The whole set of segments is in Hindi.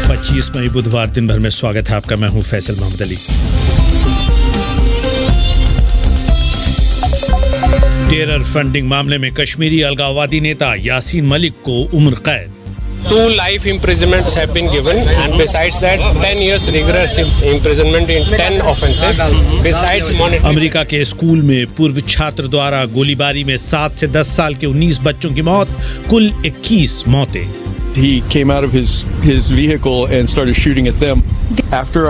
25 मई बुधवार दिन भर में स्वागत है आपका। मैं हूं फैसल मोहम्मद अली। टेरर फंडिंग मामले में कश्मीरी अलगाववादी नेता यासीन मलिक को उम्र कैद। 2 life imprisonments have been given, and besides that 10 years rigorous imprisonment in 10 offences besides monetary। America के स्कूल में पूर्व छात्र द्वारा गोलीबारी में 7 से 10 साल के 19 बच्चों की मौत, कुल 21 मौतें। He came out of his vehicle and started shooting at them. After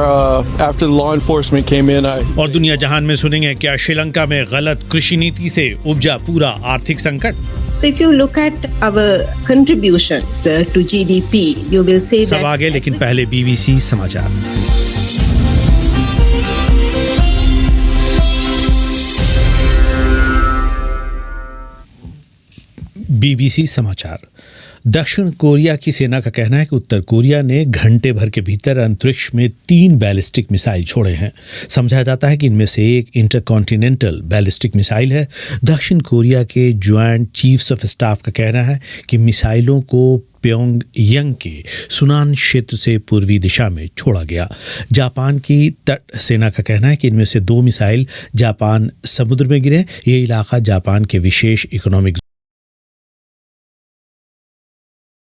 the law enforcement came in, और दुनिया जहान में सुनेंगे क्या श्रीलंका में गलत कृषि नीति से उपजा पूरा आर्थिक संकट। So if you look at our contributions to GDP, you will say सब आगे, लेकिन पहले BBC समाचार। BBC समाचार। दक्षिण कोरिया की सेना का कहना है कि उत्तर कोरिया ने घंटे भर के भीतर अंतरिक्ष में 3 बैलिस्टिक मिसाइल छोड़े हैं। समझा जाता है कि इनमें से एक इंटरकॉन्टिनेंटल बैलिस्टिक मिसाइल है। दक्षिण कोरिया के ज्वाइंट चीफ्स ऑफ स्टाफ का कहना है कि मिसाइलों को प्योंगयांग के सुनान क्षेत्र से पूर्वी दिशा में छोड़ा गया। जापान की तट सेना का कहना है कि इनमें से 2 मिसाइल जापान समुद्र में गिरे। ये इलाका जापान के विशेष इकोनॉमिक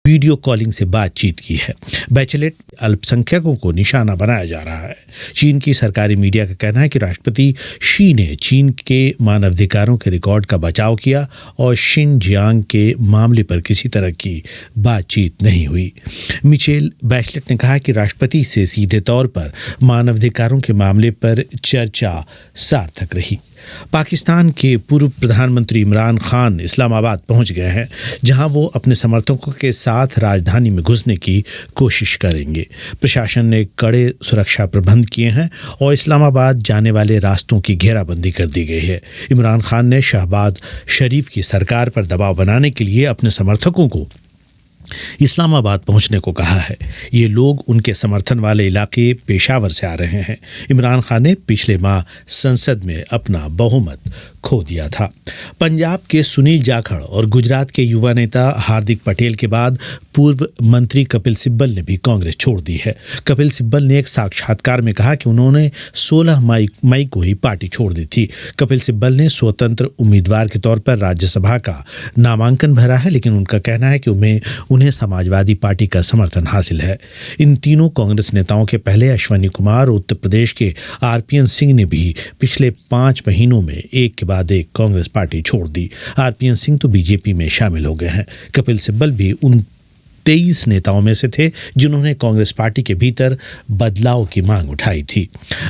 वीडियो कॉलिंग से बातचीत की है। बैचलेट अल्पसंख्यकों को निशाना बनाया जा रहा है। चीन की सरकारी मीडिया का कहना है कि राष्ट्रपति शी ने चीन के मानवाधिकारों के रिकॉर्ड का बचाव किया और शिनजियांग के मामले पर किसी तरह की बातचीत नहीं हुई। मिचेल बैचलेट ने कहा कि राष्ट्रपति से सीधे तौर पर मानवाधिकारों के मामले पर चर्चा सार्थक रही। पाकिस्तान के पूर्व प्रधानमंत्री इमरान खान इस्लामाबाद पहुंच गए हैं, जहां वो अपने समर्थकों के साथ राजधानी में घुसने की कोशिश करेंगे। प्रशासन ने कड़े सुरक्षा प्रबंध किए हैं और इस्लामाबाद जाने वाले रास्तों की घेराबंदी कर दी गई है। इमरान खान ने शहबाज शरीफ की सरकार पर दबाव बनाने के लिए अपने समर्थकों को इस्लामाबाद पहुंचने को कहा है। ये लोग उनके समर्थन वाले इलाके पेशावर से आ रहे हैं। इमरान खान ने पिछले माह संसद में अपना बहुमत खो दिया था। पंजाब के सुनील जाखड़ और गुजरात के युवा नेता हार्दिक पटेल के बाद पूर्व मंत्री कपिल सिब्बल ने भी कांग्रेस छोड़ दी है। कपिल सिब्बल ने एक साक्षात्कार में कहा कि उन्होंने 16 मई को ही पार्टी छोड़ दी थी। कपिल सिब्बल ने स्वतंत्र उम्मीदवार के तौर पर राज्यसभा का नामांकन भरा है, लेकिन उनका कहना है कि उन्हें समाजवादी पार्टी का समर्थन हासिल है। इन तीनों कांग्रेस नेताओं के पहले अश्वनी कुमार और उत्तर प्रदेश के आरपीएन सिंह ने भी पिछले 5 महीनों में एक के बाद एक कांग्रेस पार्टी छोड़ दी। आरपीएन सिंह तो बीजेपी में शामिल हो गए हैं। कपिल सिब्बल भी उन 23 नेताओं में से थे जिन्होंने कांग्रेस पार्टी के भीतर बदलाव की मांग उठाई थी।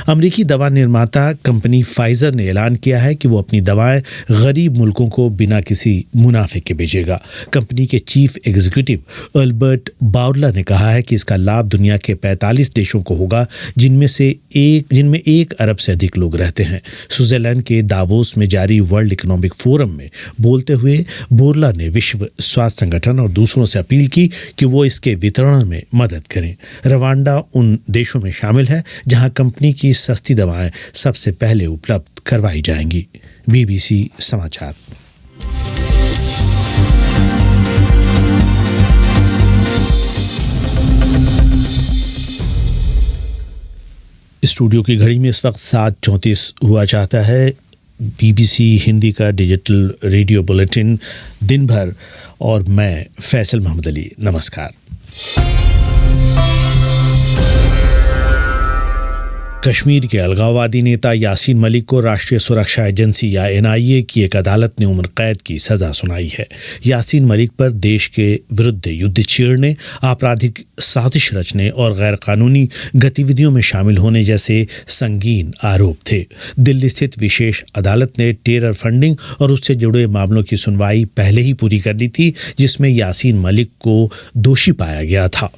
अमेरिकी दवा निर्माता कंपनी फाइजर ने ऐलान किया है कि वो अपनी दवाएं गरीब मुल्कों को बिना किसी मुनाफे के बेचेगा। कंपनी के चीफ एग्जीक्यूटिव अल्बर्ट बाउरला ने कहा है कि इसका लाभ दुनिया के 45 देशों को होगा, जिनमें 1 अरब से अधिक लोग रहते हैं। स्विट्जरलैंड के दावोस में जारी वर्ल्ड इकोनॉमिक फोरम में बोलते हुए बोरला ने विश्व स्वास्थ्य संगठन और दूसरों से अपील की कि वो इसके वितरण में मदद करें। रवांडा उन देशों में शामिल है जहां कंपनी की सस्ती दवाएं सबसे पहले उपलब्ध करवाई जाएंगी। BBC समाचार। स्टूडियो की घड़ी में इस वक्त 7:34 हुआ चाहता है। BBC हिंदी का डिजिटल रेडियो बुलेटिन दिन भर, और मैं फैसल मोहम्मद अली। नमस्कार। कश्मीर के अलगाववादी नेता यासीन मलिक को राष्ट्रीय सुरक्षा एजेंसी या NIA की एक अदालत ने उम्र कैद की सजा सुनाई है। यासीन मलिक पर देश के विरुद्ध युद्ध छेड़ने, आपराधिक साजिश रचने और गैर कानूनी गतिविधियों में शामिल होने जैसे संगीन आरोप थे। दिल्ली स्थित विशेष अदालत ने टेरर फंडिंग और उससे जुड़े मामलों की सुनवाई पहले ही पूरी कर ली थी, जिसमें यासीन मलिक को दोषी पाया गया था।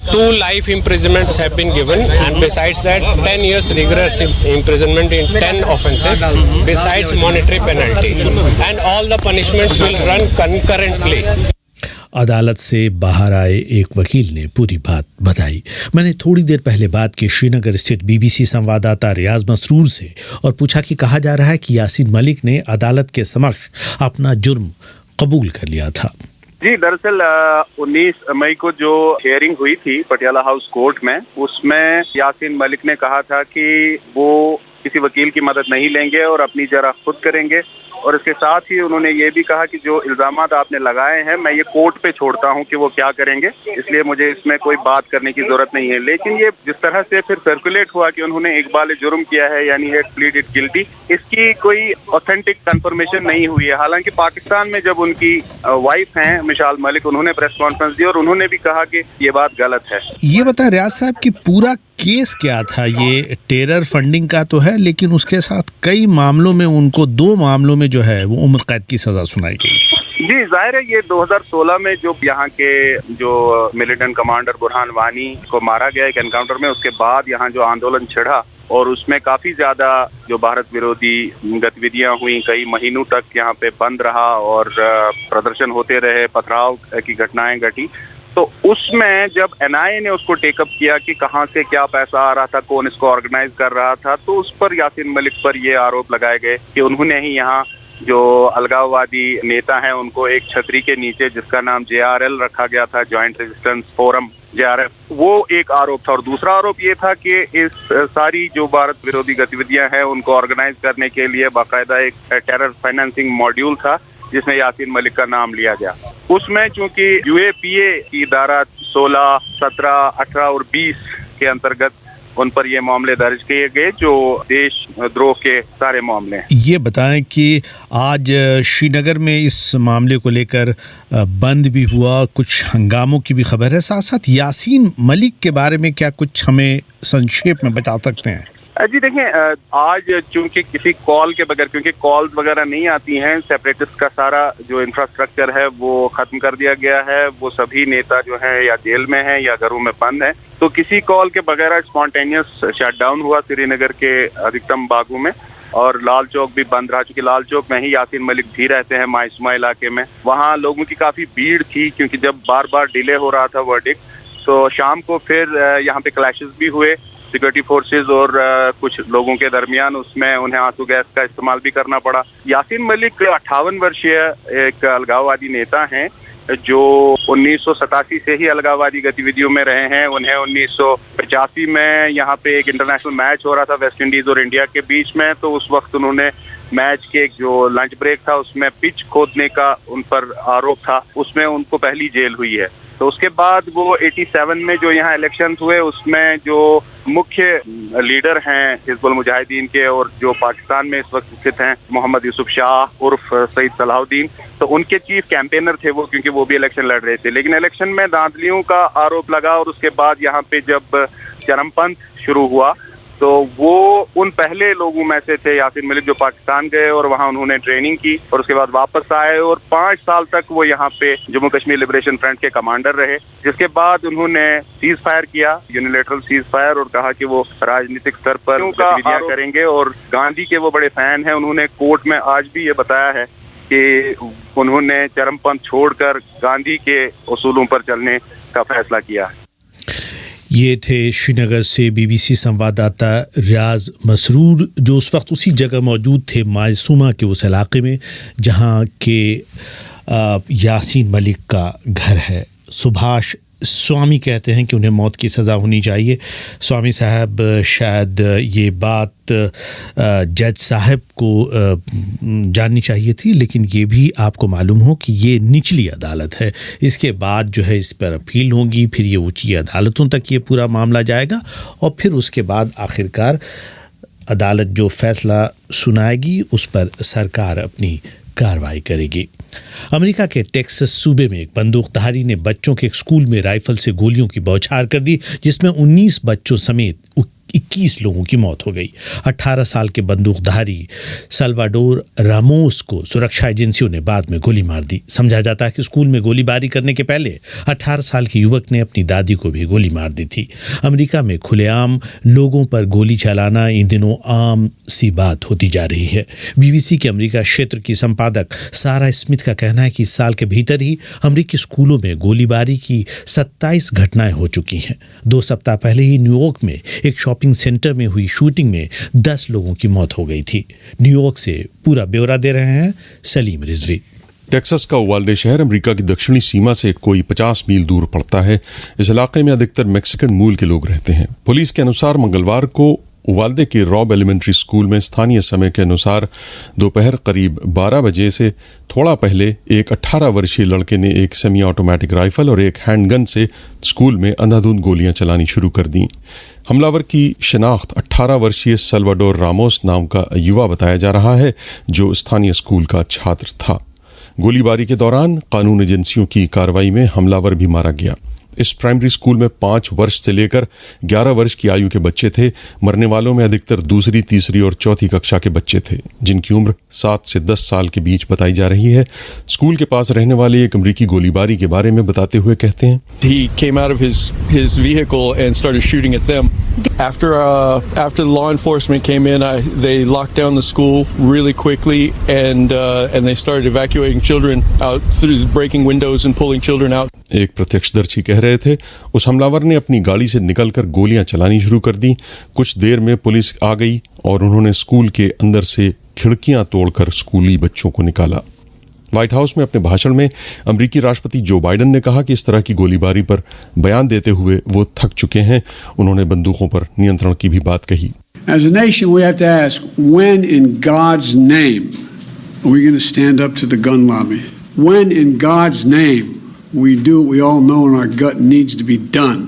2 life imprisonments have been given, and besides that 10 years rigorous imprisonment in 10 offences besides monetary penalty, and all the punishments will run concurrently। अदालत से बाहर आए एक वकील ने पूरी बात बताई। मैंने थोड़ी देर पहले बात की श्रीनगर स्थित BBC संवाददाता रियाज मसरूर से और पूछा कि कहा जा रहा है कि यासीन मलिक ने अदालत के समक्ष अपना जुर्म कबूल कर लिया था। जी, दरअसल 19 मई को जो हियरिंग हुई थी पटियाला हाउस कोर्ट में, उसमें यासीन मलिक ने कहा था कि वो किसी वकील की मदद नहीं लेंगे और अपनी जरा खुद करेंगे। और इसके साथ ही उन्होंने ये भी कहा कि जो इल्जामात आपने लगाए हैं मैं ये कोर्ट पे छोड़ता हूं कि वो क्या करेंगे, इसलिए मुझे इसमें कोई बात करने की जरूरत नहीं है। लेकिन ये जिस तरह से फिर सर्कुलेट हुआ कि उन्होंने इकबाल जुर्म किया है, यानी है प्लीडेड गिल्टी, इसकी कोई ऑथेंटिक कंफर्मेशन नहीं हुई है। हालांकि पाकिस्तान में जब उनकी वाइफ हैं मिशाल मलिक, उन्होंने प्रेस कॉन्फ्रेंस दी और उन्होंने भी कहा कि ये बात गलत है। ये बता रियाज साहब कि पूरा केस क्या था? ये टेरर फंडिंग का तो है, लेकिन उसके साथ कई मामलों में उनको 2 मामलों में जो है वो उम्र कैद की सजा सुनाई गई। जी, जाहिर है ये 2016 में जो यहाँ के जो मिलिटेंट कमांडर बुरहान वानी को मारा गया एक एनकाउंटर में, उसके बाद यहाँ जो आंदोलन छिड़ा और उसमें काफी ज्यादा जो भारत विरोधी गतिविधियां हुई, कई महीनों तक यहाँ पे बंद रहा और प्रदर्शन होते रहे, पथराव की घटनाएं घटी। तो उसमें जब एनआईए ने उसको टेकअप किया कि कहाँ से क्या पैसा आ रहा था, कौन इसको ऑर्गेनाइज कर रहा था, तो उस पर यासीन मलिक पर ये आरोप लगाए गए कि उन्होंने ही यहाँ जो अलगाववादी नेता हैं उनको एक छतरी के नीचे, जिसका नाम JRL रखा गया था, जॉइंट रेजिस्टेंस फोरम JRF, वो एक आरोप था। और दूसरा आरोप ये था कि इस सारी जो भारत विरोधी गतिविधियां हैं उनको ऑर्गेनाइज करने के लिए बाकायदा एक टेरर फाइनेंसिंग मॉड्यूल था जिसमें यासीन मलिक का नाम लिया गया। उसमें चूंकि UAPA की धारा 16, 17, 18 और 20 के अंतर्गत उन पर ये मामले दर्ज किए गए जो देशद्रोह के सारे मामले हैं। ये बताएं कि आज श्रीनगर में इस मामले को लेकर बंद भी हुआ, कुछ हंगामों की भी खबर है। साथ साथ यासीन मलिक के बारे में क्या कुछ हमें संक्षेप में बता सकते हैं? जी देखिए, आज चूंकि किसी कॉल के बगैर, क्योंकि कॉल्स वगैरह नहीं आती हैं, सेपरेटिस्ट का सारा जो इंफ्रास्ट्रक्चर है वो खत्म कर दिया गया है। वो सभी नेता जो हैं या जेल में हैं या घरों में बंद हैं, तो किसी कॉल के बगैर स्पॉन्टेनियस शटडाउन हुआ श्रीनगर के अधिकतम बागों में। और लाल चौक भी बंद रहा, क्योंकि लाल चौक में ही यासीन मलिक भी रहते हैं, माइसमा इलाके में। वहाँ लोगों की काफी भीड़ थी, क्योंकि जब बार बार डिले हो रहा था वर्डिक्ट, तो शाम को फिर यहाँ पे क्लैशेस भी हुए सिक्योरिटी फोर्सेस और कुछ लोगों के दरमियान। उसमें उन्हें आंसू गैस का इस्तेमाल भी करना पड़ा। यासीन मलिक 58 वर्षीय एक अलगाववादी नेता हैं जो 1987 से ही अलगाववादी गतिविधियों में रहे हैं। उन्हें 1985 में यहाँ पे एक इंटरनेशनल मैच हो रहा था वेस्ट इंडीज और इंडिया के बीच में, तो उस वक्त उन्होंने मैच के जो लंच ब्रेक था उसमें पिच खोदने का उन पर आरोप था, उसमें उनको पहली जेल हुई है। तो उसके बाद वो 87 में जो यहाँ इलेक्शन हुए उसमें जो मुख्य लीडर हैं हिजबुल मुजाहिदीन के और जो पाकिस्तान में इस वक्त स्थित हैं मोहम्मद यूसुफ शाह उर्फ सईद सलाहुद्दीन, तो उनके चीफ कैंपेनर थे वो, क्योंकि वो भी इलेक्शन लड़ रहे थे। लेकिन इलेक्शन में धांधलियों का आरोप लगा और उसके बाद यहाँ पे जब चरमपंथ शुरू हुआ तो वो उन पहले लोगों में से थे यासीन मलिक जो पाकिस्तान गए और वहाँ उन्होंने ट्रेनिंग की और उसके बाद वापस आए और 5 साल तक वो यहाँ पे जम्मू कश्मीर लिबरेशन फ्रंट के कमांडर रहे। जिसके बाद उन्होंने सीज फायर किया, यूनिलेटरल सीज फायर, और कहा कि वो राजनीतिक स्तर पर गतिविधियां करेंगे। और गांधी के वो बड़े फैन हैं, उन्होंने कोर्ट में आज भी ये बताया है कि उन्होंने चरमपंथ छोड़कर गांधी के उसूलों पर चलने का फैसला किया। ये थे श्रीनगर से BBC संवाददाता रियाज मसरूर, जो उस वक्त उसी जगह मौजूद थे मायसूमा के उस इलाके में जहाँ के यासीन मलिक का घर है। सुभाष स्वामी कहते हैं कि उन्हें मौत की सज़ा होनी चाहिए। स्वामी साहब, शायद ये बात जज साहब को जाननी चाहिए थी, लेकिन ये भी आपको मालूम हो कि ये निचली अदालत है। इसके बाद जो है इस पर अपील होगी, फिर ये ऊंची अदालतों तक ये पूरा मामला जाएगा और फिर उसके बाद आखिरकार अदालत जो फैसला सुनाएगी उस पर सरकार अपनी कार्रवाई करेगी। अमेरिका के टेक्सास सूबे में एक बंदूकधारी ने बच्चों के एक स्कूल में राइफल से गोलियों की बौछार कर दी, जिसमें 19 बच्चों समेत 21 लोगों की मौत हो गई। 18 साल के बंदूकधारी सल्वाडोर रामोस को सुरक्षा एजेंसियों ने बाद में गोली मार दी। समझा जाता है कि स्कूल में गोलीबारी करने के पहले 18 साल के युवक ने अपनी दादी को भी गोली मार दी थी। अमेरिका में खुलेआम लोगों पर गोली चलाना इन दिनों आम सी बात होती जा रही है। BBC के अमेरिका क्षेत्र की संपादक सारा स्मिथ का कहना है कि इस साल के भीतर ही अमेरिकी स्कूलों में गोलीबारी की 27 घटनाएं हो चुकी हैं। 2 सप्ताह पहले ही न्यूयॉर्क में एक शॉपिंग सेंटर में हुई शूटिंग में 10 लोगों की मौत हो गई थी। न्यूयॉर्क से पूरा ब्यौरा दे रहे हैं सलीम रिजवी। टेक्सास का उवाल्डे शहर अमेरिका की दक्षिणी सीमा से कोई 50 मील दूर पड़ता है। इस इलाके में अधिकतर मैक्सिकन मूल के लोग रहते हैं। पुलिस के अनुसार मंगलवार को उवाल्डे के रॉब एलिमेंट्री स्कूल में स्थानीय समय के अनुसार दोपहर करीब 12 बजे से थोड़ा पहले एक 18 वर्षीय लड़के ने एक सेमी ऑटोमेटिक राइफल और एक हैंडगन से स्कूल में अंधाधुंध गोलियां चलानी शुरू कर दी। हमलावर की शिनाख्त 18 वर्षीय सल्वाडोर रामोस नाम का युवा बताया जा रहा है, जो स्थानीय स्कूल का छात्र था। गोलीबारी के दौरान कानून एजेंसियों की कार्रवाई में हमलावर भी मारा गया। इस प्राइमरी स्कूल में 5 वर्ष से लेकर 11 वर्ष की आयु के बच्चे थे। मरने वालों में अधिकतर दूसरी, तीसरी और चौथी कक्षा के बच्चे थे, जिनकी उम्र 7 से 10 साल के बीच बताई जा रही है। स्कूल के पास रहने वाले एक अमरीकी गोलीबारी के बारे में बताते हुए कहते हैं, He came out of his vehicle and started shooting at them. After the law enforcement came in, they locked down the school really quickly and they started evacuating children out through breaking windows and pulling children out. एक प्रत्यक्षदर्शी कह रहे थे, उस हमलावर ने अपनी गाड़ी से निकलकर गोलियां चलानी शुरू कर दी। कुछ देर में पुलिस आ गई और उन्होंने स्कूल के अंदर से खिड़कियां तोड़कर स्कूली बच्चों को निकाला। व्हाइट हाउस में अपने भाषण में अमेरिकी राष्ट्रपति जो बाइडेन ने कहा कि इस तरह की गोलीबारी पर बयान देते हुए वो थक चुके हैं। उन्होंने बंदूकों पर नियंत्रण की भी बात कही। As a nation, we have to ask, when in God's name are we going to stand up to the gun lobby? When in God's name we do what we all know in our gut needs to be done?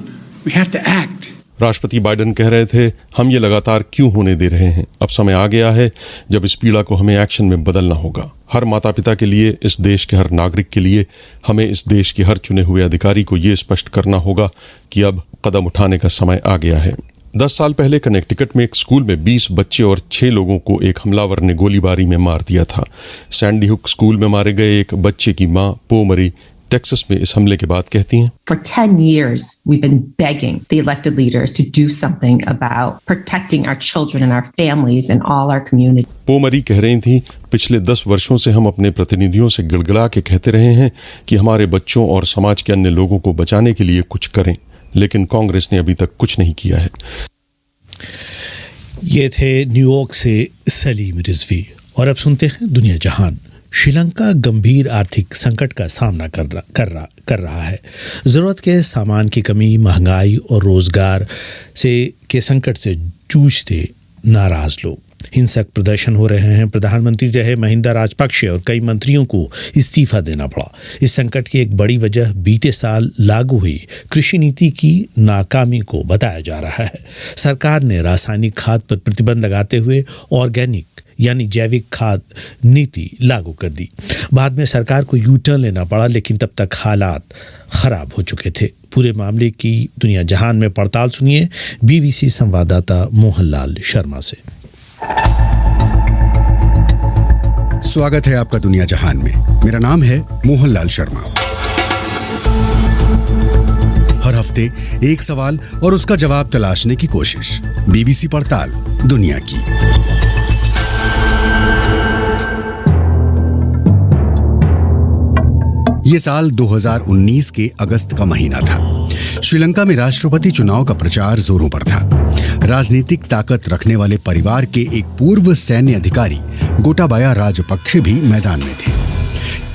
We have to act. राष्ट्रपति बाइडेन कह रहे थे, हम ये लगातार क्यों होने दे रहे हैं? अब समय आ गया है जब इस पीड़ा को हमें एक्शन में बदलना होगा। हर माता पिता के लिए, इस देश के हर नागरिक के लिए, हमें इस देश के हर चुने हुए अधिकारी को ये स्पष्ट करना होगा कि अब कदम उठाने का समय आ गया है। 10 साल पहले कनेक्टिकट में एक स्कूल में 20 बच्चे और 6 लोगों को एक हमलावर ने गोलीबारी में मार दिया था। सैंडी हुक स्कूल में मारे गए एक बच्चे की मां पो मरी टेक्सास में इस हमले के बाद कहती हैं, For 10 years, we've been begging the elected leaders to do something about protecting our children and our families and all our community. पो मरी कह रही थी, पिछले 10 वर्षों से हम अपने प्रतिनिधियों से गिड़गिड़ा के कहते रहे हैं कि हमारे बच्चों और समाज के अन्य लोगों को बचाने के लिए कुछ करें, लेकिन कांग्रेस ने अभी तक कुछ नहीं किया है। ये थे न्यूयॉर्क से सलीम रिजवी। और अब सुनते हैं दुनिया जहान। श्रीलंका गंभीर आर्थिक संकट का सामना कर रहा है। ज़रूरत के सामान की कमी, महंगाई और रोजगार के संकट से जूझते नाराज लोग। हिंसक प्रदर्शन हो रहे हैं। प्रधानमंत्री रहे महिंदा राजपक्षे और कई मंत्रियों को इस्तीफा देना पड़ा। इस संकट की एक बड़ी वजह बीते साल लागू हुई कृषि नीति की नाकामी को बताया जा रहा है। सरकार ने रासायनिक खाद पर प्रतिबंध लगाते हुए ऑर्गेनिक यानी जैविक खाद नीति लागू कर दी। बाद में सरकार को यू टर्न लेना पड़ा, लेकिन तब तक हालात खराब हो चुके थे। पूरे मामले की दुनिया जहान में पड़ताल सुनिए बीबीसी संवाददाता मोहनलाल शर्मा से। स्वागत है आपका दुनिया जहान में। मेरा नाम है मोहनलाल शर्मा। हर हफ्ते एक सवाल और उसका जवाब तलाशने की कोशिश। बीबीसी पड़ताल दुनिया की। ये साल 2019 के अगस्त का महीना था। श्रीलंका में राष्ट्रपति चुनाव का प्रचार जोरों पर था। राजनीतिक ताकत रखने वाले परिवार के एक पूर्व सैन्य अधिकारी गोटाबाया राजपक्षे भी मैदान में थे।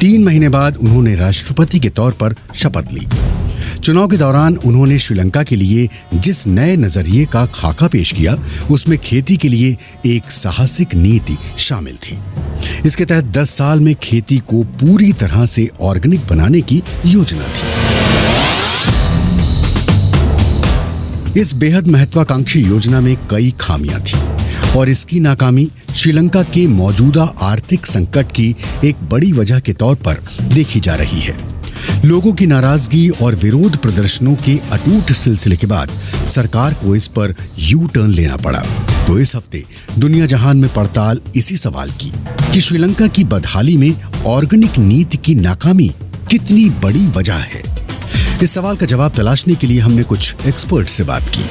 3 महीने बाद उन्होंने राष्ट्रपति के तौर पर शपथ ली। चुनाव के दौरान उन्होंने श्रीलंका के लिए जिस नए नजरिए का खाका पेश किया, उसमें खेती के लिए एक साहसिक नीति शामिल थी। इसके तहत 10 साल में खेती को पूरी तरह से ऑर्गेनिक बनाने की योजना थी। इस बेहद महत्वाकांक्षी योजना में कई खामियां थी और इसकी नाकामी श्रीलंका के मौजूदा आर्थिक संकट की एक बड़ी वजह के तौर पर देखी जा रही है। लोगों की नाराजगी और विरोध प्रदर्शनों के अटूट सिलसिले के बाद सरकार को इस पर यू टर्न लेना पड़ा। तो इस हफ्ते दुनिया जहान में पड़ताल इसी सवाल की कि श्रीलंका की बदहाली में ऑर्गेनिक नीति की नाकामी कितनी बड़ी वजह है। इस सवाल का जवाब तलाशने के लिए हमने कुछ एक्सपर्ट से बात की।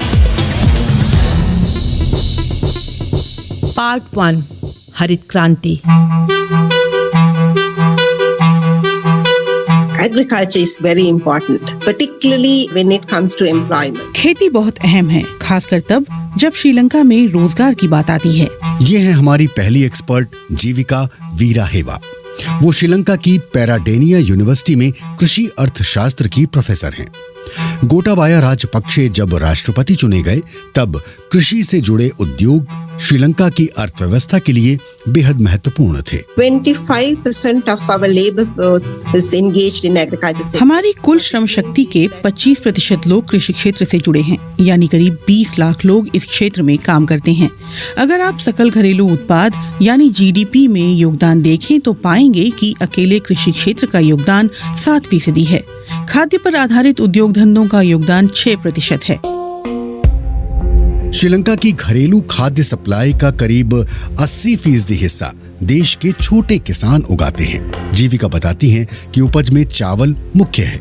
पार्ट 1 हरित क्रांति। Agriculture is very important, particularly when it comes to employment. खेती बहुत अहम है, खासकर तब जब श्रीलंका में रोजगार की बात आती है। ये है हमारी पहली एक्सपर्ट जीविका वीरा हेवा। वो श्रीलंका की पैराडेनिया यूनिवर्सिटी में कृषि अर्थशास्त्र की प्रोफेसर हैं। गोटाबाया राजपक्षे जब राष्ट्रपति चुने गए तब कृषि से जुड़े उद्योग श्रीलंका की अर्थव्यवस्था के लिए बेहद महत्वपूर्ण थे। 25% of our labor force is engaged in agriculture sector. हमारी कुल श्रम शक्ति के 25% लोग कृषि क्षेत्र से जुड़े हैं, यानी करीब 20 लाख लोग इस क्षेत्र में काम करते हैं। अगर आप सकल घरेलू उत्पाद यानी जीडीपी में योगदान देखें तो पाएंगे कि अकेले कृषि क्षेत्र का योगदान 7% है। खाद्य पर आधारित उद्योग धंधों का योगदान 6% है। श्रीलंका की घरेलू खाद्य सप्लाई का करीब 80% हिस्सा देश के छोटे किसान उगाते हैं। जीविका बताती है कि उपज में चावल मुख्य है।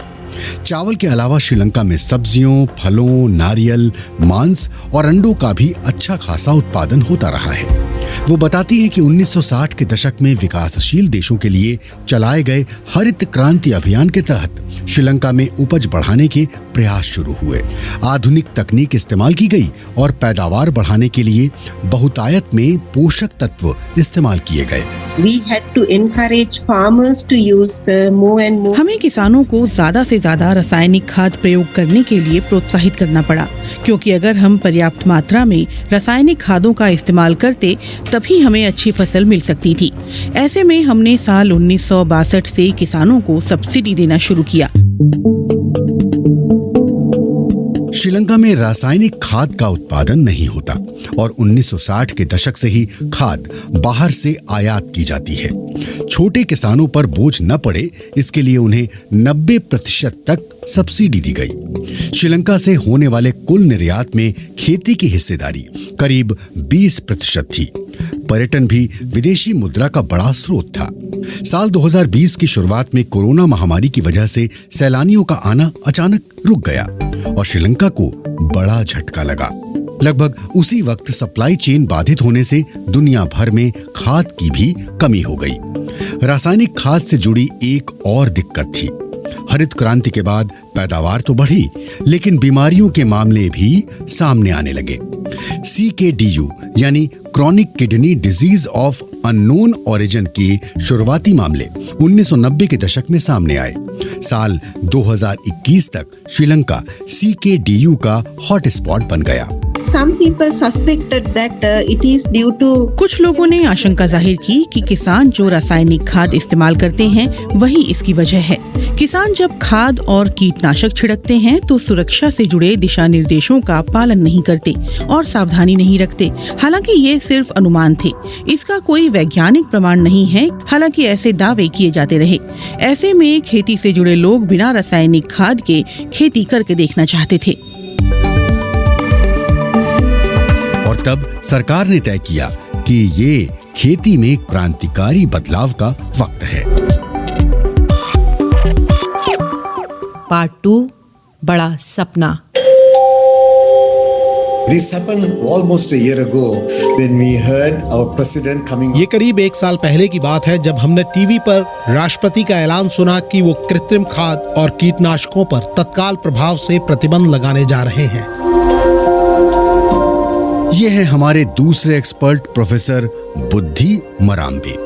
चावल के अलावा श्रीलंका में सब्जियों, फलों, नारियल, मांस और अंडों का भी अच्छा खासा उत्पादन होता रहा है। वो बताती है कि 1960 के दशक में विकासशील देशों के लिए चलाए गए हरित क्रांति अभियान के तहत श्रीलंका में उपज बढ़ाने के प्रयास शुरू हुए। आधुनिक तकनीक इस्तेमाल की गई और पैदावार बढ़ाने के लिए बहुतायत में पोषक तत्व इस्तेमाल किए गए। We had to encourage farmers to use more and more. हमें किसानों को ज्यादा से ज्यादा रासायनिक खाद प्रयोग करने के लिए प्रोत्साहित करना पड़ा, क्योंकि अगर हम पर्याप्त मात्रा में रासायनिक खादों का इस्तेमाल करते तभी हमें अच्छी फसल मिल सकती थी। ऐसे में हमने साल 1962 से किसानों को सब्सिडी देना शुरू किया। श्रीलंका में रासायनिक खाद का उत्पादन नहीं होता और 1960 के दशक से ही खाद बाहर से आयात की जाती है। छोटे किसानों पर बोझ न पड़े इसके लिए उन्हें 90% तक सब्सिडी दी गई। श्रीलंका से होने वाले कुल निर्यात में खेती की हिस्सेदारी करीब 20% थी। पर्यटन भी विदेशी मुद्रा का बड़ा स्रोत था। साल 2020 की शुरुआत में कोरोना महामारी की वजह से सैलानियों का आना अचानक रुक गया और श्रीलंका को बड़ा झटका लगा। लगभग उसी वक्त सप्लाई चेन बाधित होने से दुनिया भर में खाद की भी कमी हो गई। रासायनिक खाद से जुड़ी एक और दिक्कत थी। हरित क्रांति के बाद पैदावार तो बढ़ी, लेकिन बीमारियों के मामले भी सामने आने लगे। CKDU यानी chronic kidney disease of unknown origin के शुरुआती मामले 1990 के दशक में सामने आए। साल 2021 तक श्रीलंका CKDU का हॉटस्पॉट बन गया। Some people suspected that it is due to. कुछ लोगों ने आशंका जाहिर की कि किसान जो रासायनिक खाद इस्तेमाल करते हैं वही इसकी वजह है। किसान जब खाद और कीटनाशक छिड़कते हैं तो सुरक्षा से जुड़े दिशा निर्देशों का पालन नहीं करते और सावधानी नहीं रखते। हालांकि ये सिर्फ अनुमान थे, इसका कोई वैज्ञानिक प्रमाण नहीं है। हालांकि ऐसे दावे किए जाते रहे। ऐसे में खेती से जुड़े लोग बिना रासायनिक खाद के खेती करके देखना चाहते थे। और तब सरकार ने तय किया कि ये खेती में क्रांतिकारी बदलाव का वक्त है। पार्ट 2, बड़ा सपना। This happened almost a year ago when we heard our president coming. ये करीब 1 साल पहले की बात है जब हमने टीवी पर राष्ट्रपति का ऐलान सुना कि वो कृत्रिम खाद और कीटनाशकों पर तत्काल प्रभाव से प्रतिबंध लगाने जा रहे हैं। ये है हमारे दूसरे एक्सपर्ट प्रोफेसर बुद्धि मराम्बे।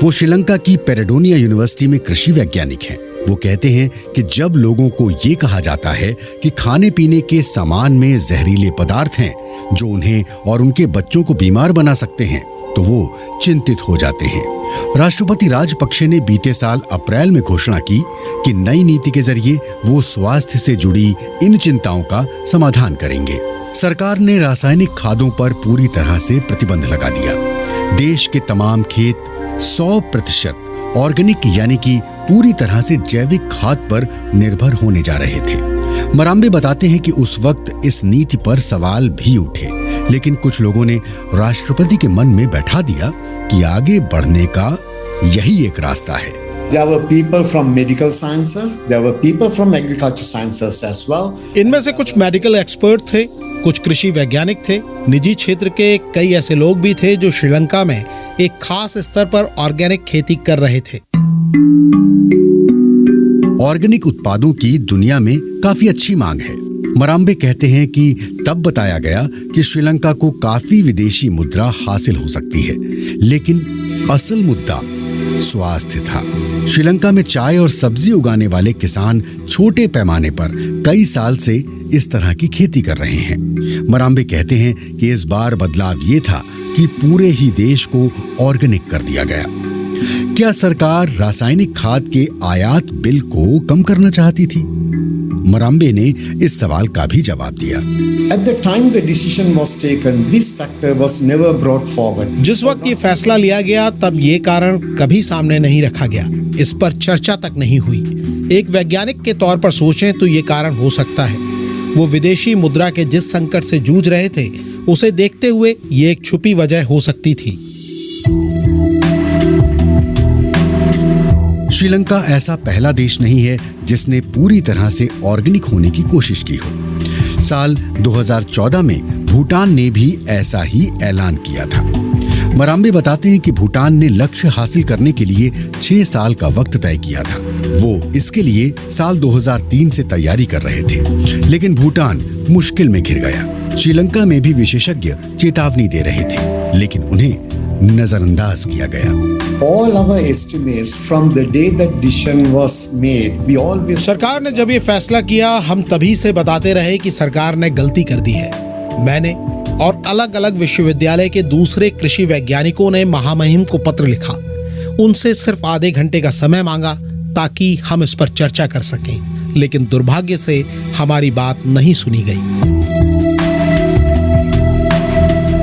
वो श्रीलंका की पैराडोनिया यूनिवर्सिटी में कृषि वैज्ञानिक हैं। वो कहते हैं कि जब लोगों को ये कहा जाता है कि खाने पीने के सामान में जहरीले पदार्थ हैं जो उन्हें और उनके बच्चों को बीमार बना सकते हैं, तो वो चिंतित हो जाते हैं। राष्ट्रपति राजपक्षे ने बीते साल अप्रैल में घोषणा की कि नई नीति के जरिए वो स्वास्थ्य से जुड़ी इन चिंताओं का समाधान करेंगे। सरकार ने रासायनिक खादों पर पूरी तरह से प्रतिबंध लगा दिया। देश के तमाम खेत 100% ऑर्गेनिक यानी कि पूरी तरह से जैविक खाद पर निर्भर होने जा रहे थे। मराम्बे बताते हैं कि उस वक्त इस नीति पर सवाल भी उठे, लेकिन कुछ लोगों ने राष्ट्रपति के मन में बैठा दिया कि आगे बढ़ने का यही एक रास्ता है। There were people from medical sciences, there were people from agriculture sciences as well. इनमें से कुछ मेडिकल एक्सपर्ट थे, कुछ कृषि वैज्ञानिक थे, निजी क्षेत्र के कई ऐसे लोग भी थे जो श्रीलंका में एक खास स्तर पर ऑर्गेनिक खेती कर रहे थे। ऑर्गेनिक उत्पादों की दुनिया में काफी अच्छी मांग है। मराम्बे कहते हैं कि तब बताया गया कि श्रीलंका को काफी विदेशी मुद्रा हासिल हो सकती है, लेकिन असल मुद्दा स्वास्थ्य था। श्रीलंका में चाय और सब्जी उगाने वाले किसान छोटे पैमाने पर कई साल से इस तरह की खेती कर रहे हैं। मराम्बे कहते हैं कि इस बार बदलाव ये था कि पूरे ही देश को ऑर्गेनिक कर दिया गया। क्या सरकार रासायनिक खाद के आयात बिल को कम करना चाहती थी? मराम्बे ने इस सवाल का भी जवाब दिया। At the time the decision was taken, this factor was never brought forward. जिस वक्त ये फैसला लिया गया तब ये कारण कभी सामने नहीं रखा गया, इस पर चर्चा तक नहीं हुई। एक वैज्ञानिक के तौर पर सोचें तो ये कारण हो सकता है। वो विदेशी मुद्रा के जिस संकट से जूझ रहे थे, उसे देखते हुए ये एक छुपी वजह हो सकती थी। श्रीलंका ऐसा पहला देश नहीं है जिसने पूरी तरह से ऑर्गेनिक होने की कोशिश की हो। साल 2014 में भूटान ने भी ऐसा ही ऐलान किया था। मराम्बे बताते हैं कि भूटान ने लक्ष्य हासिल करने के लिए 6 साल का वक्त तय किया था। वो इसके लिए साल 2003 से तैयारी कर रहे थे, लेकिन भूटान मुश्किल में घिर गया। श्रीलंका में भी विशेषज्ञ चेतावनी दे रहे थे, लेकिन उन्हें नजरअंदाज किया गया। All our estimates from the day that decision was made, we always... सरकार ने जब ये फैसला किया, हम तभी से बताते रहे कि सरकार ने गलती कर दी है। मैंने और अलग अलग विश्वविद्यालय के दूसरे कृषि वैज्ञानिकों ने महामहिम को पत्र लिखा। उनसे सिर्फ आधे घंटे का समय मांगा ताकि हम इस पर चर्चा कर सकें, लेकिन दुर्भाग्य से हमारी बात नहीं सुनी गई।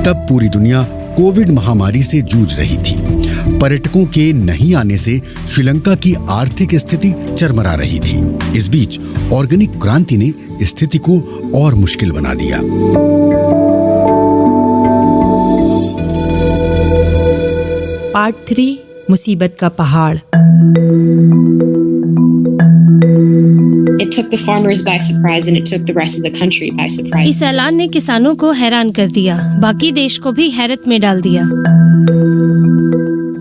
तब पूरी दुनिया कोविड महामारी से जूझ रही थी। पर्यटकों के नहीं आने से श्रीलंका की आर्थिक स्थिति चरमरा रही थी। इस बीच ऑर्गेनिक क्रांति ने स्थिति को और मुश्किल बना दिया। पार्ट 3 मुसीबत का पहाड़। It took the farmers by surprise and it took the rest of the country by surprise. इस ऐलान ने किसानों को हैरान कर दिया, बाकी देश को भी हैरत में डाल दिया।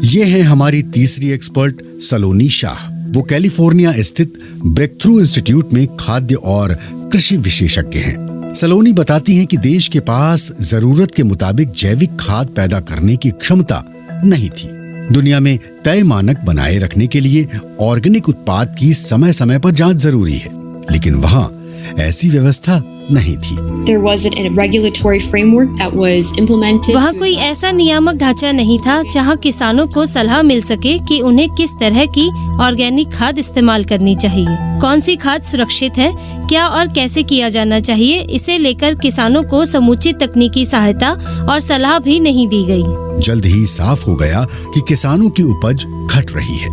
ये है हमारी तीसरी एक्सपर्ट सलोनी शाह। वो कैलिफोर्निया स्थित ब्रेक थ्रू इंस्टीट्यूट में खाद्य और कृषि विशेषज्ञ हैं। सलोनी बताती हैं कि देश के पास जरूरत के मुताबिक जैविक खाद पैदा करने की क्षमता नहीं थी। दुनिया में तय मानक बनाए रखने के लिए ऑर्गेनिक उत्पाद की समय समय पर जांच जरूरी है, लेकिन वहाँ ऐसी व्यवस्था नहीं थी। There wasn't a regulatory framework that was implemented. वहाँ कोई ऐसा नियामक ढांचा नहीं था जहाँ किसानों को सलाह मिल सके कि उन्हें किस तरह की ऑर्गेनिक खाद इस्तेमाल करनी चाहिए, कौन सी खाद सुरक्षित है, क्या और कैसे किया जाना चाहिए। इसे लेकर किसानों को समुचित तकनीकी सहायता और सलाह भी नहीं दी गई। जल्द ही साफ हो गया कि किसानों की उपज घट रही है,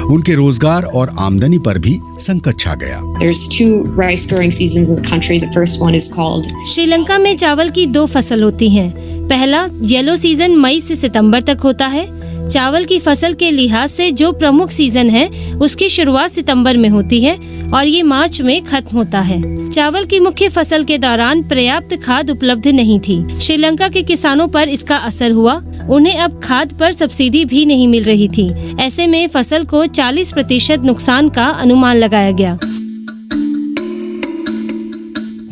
उनके रोजगार और आमदनी पर भी संकट छा गया। There's 2 rice growing seasons in the country. The first one is called Sri Lanka में चावल की 2 फसल होती हैं। पहला येलो सीजन मई से सितंबर तक होता है। चावल की फसल के लिहाज से जो प्रमुख सीजन है उसकी शुरुआत सितंबर में होती है और ये मार्च में खत्म होता है। चावल की मुख्य फसल के दौरान पर्याप्त खाद उपलब्ध नहीं थी। श्रीलंका के किसानों पर इसका असर हुआ। उन्हें अब खाद पर सब्सिडी भी नहीं मिल रही थी। ऐसे में फसल को 40% नुकसान का अनुमान लगाया गया।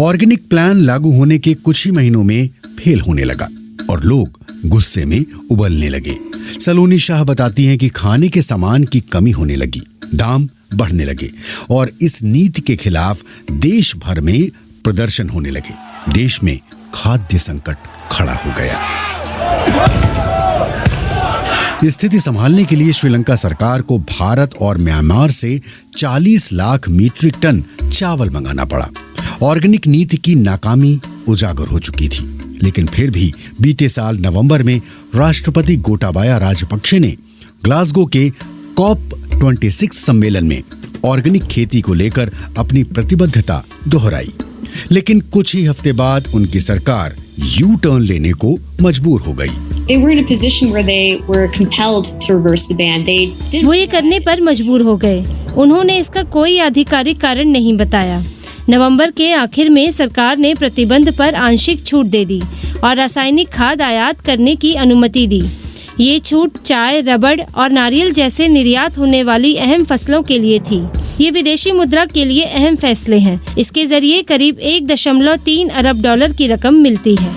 ऑर्गेनिक प्लान लागू होने के कुछ ही महीनों में फेल होने लगा और लोग गुस्से में उबलने लगे। सलोनी शाह बताती हैं कि खाने के सामान की कमी होने लगी, दाम बढ़ने लगे और इस नीति के खिलाफ देश भर में प्रदर्शन होने लगे। देश में खाद्य संकट खड़ा हो गया। स्थिति संभालने के लिए श्रीलंका सरकार को भारत और म्यांमार से 40 लाख मीट्रिक टन चावल मंगाना पड़ा। ऑर्गेनिक नीति की नाकामी उजागर हो चुकी थी, लेकिन फिर भी बीते साल नवंबर में राष्ट्रपति गोटाबाया राजपक्षे ने ग्लासगो के COP26 सम्मेलन में ऑर्गेनिक खेती को लेकर अपनी प्रतिबद्धता दोहराई। लेकिन कुछ ही हफ्ते बाद उनकी सरकार यू टर्न लेने को मजबूर हो गई। They were in a position where they were compelled to reverse the ban. वो ये करने पर मजबूर हो गए। उन्होंने इसका कोई आधिकारिक कारण नहीं बताया। नवंबर के आखिर में सरकार ने प्रतिबंध पर आंशिक छूट दे दी और रासायनिक खाद आयात करने की अनुमति दी। ये छूट चाय, रबड़ और नारियल जैसे निर्यात होने वाली अहम फसलों के लिए थी। ये विदेशी मुद्रा के लिए अहम फैसले हैं। इसके जरिए करीब 1.3 अरब डॉलर की रकम मिलती है।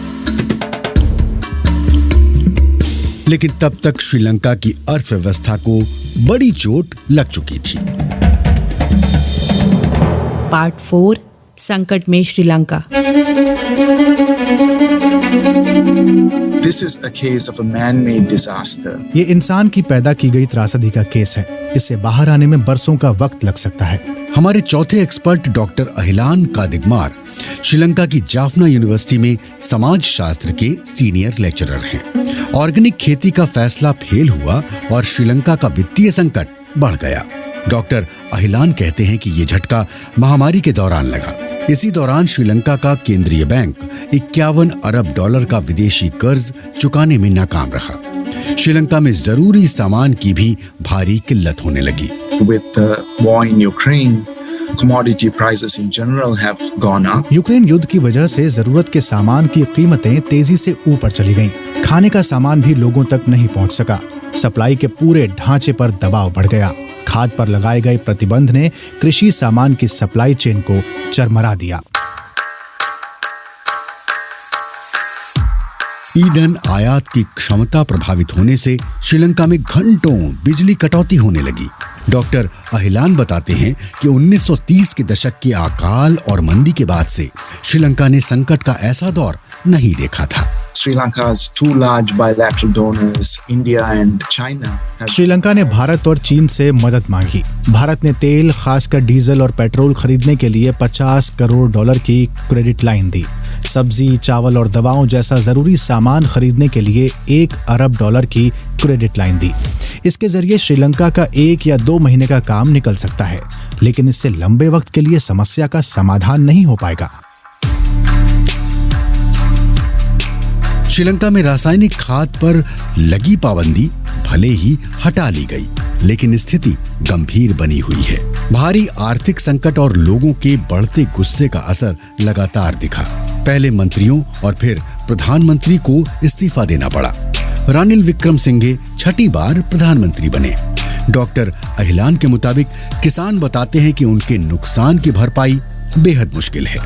लेकिन तब तक श्रीलंका की अर्थव्यवस्था को बड़ी चोट लग चुकी थी। पार्ट 4 संकट में Sri Lanka. This is a case of a man-made disaster. ये इंसान की पैदा की गई त्रासदी का केस है। इससे बाहर आने में बरसों का वक्त लग सकता है। हमारे चौथे एक्सपर्ट डॉक्टर अहिलान कादिगमार श्रीलंका की जाफना यूनिवर्सिटी में समाज शास्त्र के सीनियर लेक्चरर हैं। ऑर्गेनिक खेती का फैसला फेल हुआ और श्रीलंका का वित्तीय संकट बढ़ गया। डॉक्टर अहिलान कहते हैं कि ये झटका महामारी के दौरान लगा। इसी दौरान श्रीलंका का केंद्रीय बैंक 51 अरब डॉलर का विदेशी कर्ज चुकाने में नाकाम रहा। श्रीलंका में जरूरी सामान की भी भारी किल्लत होने लगी। With the war in Ukraine, commodity prices in general have gone up. Ukraine युद्ध की वजह से जरूरत के सामान की कीमतें तेजी से ऊपर चली गईं। खाने का सामान भी लोगों तक नहीं पहुंच सका। सप्लाई के पूरे ढांचे पर दबाव बढ़ गया। खाद पर लगाए गए प्रतिबंध ने कृषि सामान की सप्लाई चेन को चरमरा दिया। ईंधन आयात की क्षमता प्रभावित होने से श्रीलंका में घंटों बिजली कटौती होने लगी। डॉक्टर अहिलान बताते हैं कि 1930 के दशक के अकाल और मंदी के बाद से श्रीलंका ने संकट का ऐसा दौर नहीं देखा था। Sri Lanka's two large bilateral donors, India and China, Sri Lanka ने भारत और चीन से मदद मांगी। भारत ने तेल, खासकर डीजल और पेट्रोल खरीदने के लिए 50 करोड़ डॉलर की क्रेडिट लाइन दी। सब्जी, चावल और दवाओं जैसा जरूरी सामान खरीदने के लिए 1 अरब डॉलर की क्रेडिट लाइन दी। इसके जरिए श्रीलंका का 1 या 2 महीने का काम निकल सकता है, लेकिन इससे लंबे वक्त के लिए समस्या का समाधान नहीं हो पाएगा। श्रीलंका में रासायनिक खाद पर लगी पाबंदी भले ही हटा ली गई, लेकिन स्थिति गंभीर बनी हुई है। भारी आर्थिक संकट और लोगों के बढ़ते गुस्से का असर लगातार दिखा। पहले मंत्रियों और फिर प्रधानमंत्री को इस्तीफा देना पड़ा। रानिल विक्रमसिंघे छठी बार प्रधानमंत्री बने। डॉक्टर अहिलान के मुताबिक किसान बताते हैं कि उनके नुकसान की भरपाई बेहद मुश्किल है।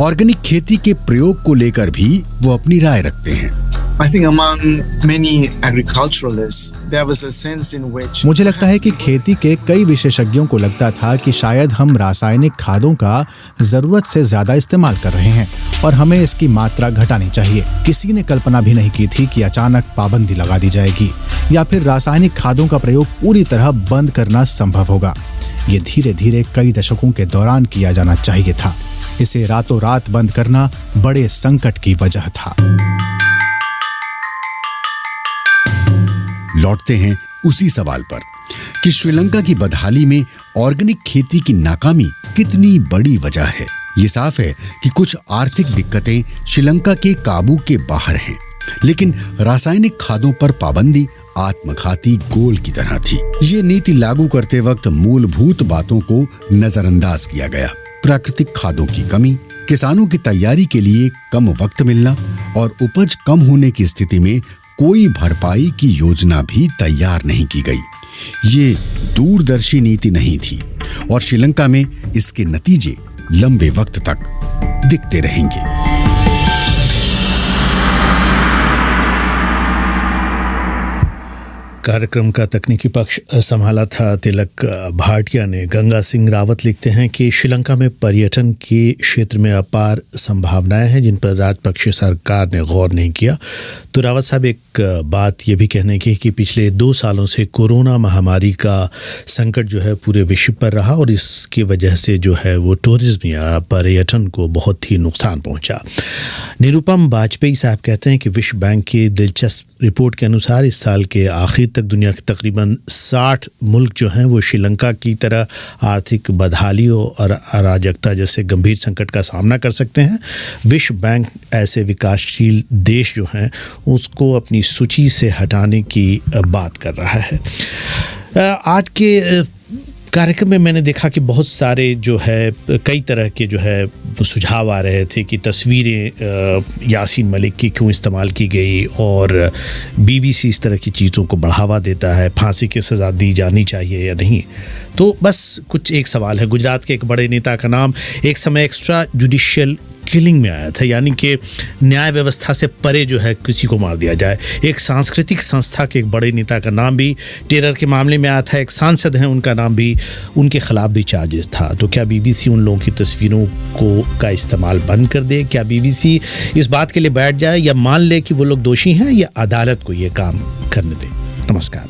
ऑर्गेनिक खेती के प्रयोग को लेकर भी वो अपनी राय रखते हैं। I think among many agriculturalists, there was a sense in which मुझे लगता है कि खेती के कई विशेषज्ञों को लगता था कि शायद हम रासायनिक खादों का जरूरत से ज्यादा इस्तेमाल कर रहे हैं और हमें इसकी मात्रा घटानी चाहिए। किसी ने कल्पना भी नहीं की थी कि अचानक पाबंदी लगा दी जाएगी या फिर रासायनिक खादों का प्रयोग पूरी तरह बंद करना संभव होगा। ये धीरे धीरे कई दशकों के दौरान किया जाना चाहिए था। इसे रातों रात बंद करना बड़े संकट की वजह था। लौटते हैं उसी सवाल पर कि श्रीलंका की बदहाली में ऑर्गेनिक खेती की नाकामी कितनी बड़ी वजह है। ये साफ है कि कुछ आर्थिक दिक्कतें श्रीलंका के काबू के बाहर हैं, लेकिन रासायनिक खादों पर पाबंदी आत्मघाती गोल की तरह थी। ये नीति लागू करते वक्त मूलभूत बातों को नजरअंदाज किया गया। प्राकृतिक खादों की कमी, किसानों की तैयारी के लिए कम वक्त मिलना और उपज कम होने की स्थिति में कोई भरपाई की योजना भी तैयार नहीं की गई। ये दूरदर्शी नीति नहीं थी और श्रीलंका में इसके नतीजे लंबे वक्त तक दिखते रहेंगे। कार्यक्रम का तकनीकी पक्ष संभाला था तिलक भाटिया ने। गंगा सिंह रावत लिखते हैं कि श्रीलंका में पर्यटन के क्षेत्र में अपार संभावनाएं हैं जिन पर राजपक्षे सरकार ने गौर नहीं किया। तो रावत साहब, एक बात ये भी कहने की कि पिछले 2 सालों से कोरोना महामारी का संकट जो है पूरे विश्व पर रहा और इसकी वजह से जो है वो टूरिज्म या पर्यटन को बहुत ही नुकसान पहुंचा। निरुपम वाजपेयी साहब कहते हैं कि विश्व बैंक की दिलचस्प रिपोर्ट के अनुसार इस साल के आखिर तक दुनिया के तकरीबन 60 मुल्क जो हैं वो श्रीलंका की तरह आर्थिक बदहाली और अराजकता जैसे गंभीर संकट का सामना कर सकते हैं। विश्व बैंक ऐसे विकासशील देश जो हैं उसको अपनी सूची से हटाने की बात कर रहा है। आज के कार्यक्रम में मैंने देखा कि बहुत सारे जो है कई तरह के जो है सुझाव आ रहे थे कि तस्वीरें यासीन मलिक की क्यों इस्तेमाल की गई और बीबीसी इस तरह की चीज़ों को बढ़ावा देता है, फांसी की सज़ा दी जानी चाहिए या नहीं। तो बस कुछ एक सवाल है। गुजरात के एक बड़े नेता का नाम एक समय एक्स्ट्रा जुडिशियल किलिंग में आया था, यानी कि न्याय व्यवस्था से परे जो है किसी को मार दिया जाए। एक सांस्कृतिक संस्था के एक बड़े नेता का नाम भी टेरर के मामले में आया था, एक सांसद हैं उनका नाम भी, उनके खिलाफ भी चार्जेस था। तो क्या बीबीसी उन लोगों की तस्वीरों का इस्तेमाल बंद कर दे? क्या बीबीसी इस बात के लिए बैठ जाए या मान ले कि वो लोग दोषी हैं, या अदालत को ये काम करने दे? नमस्कार।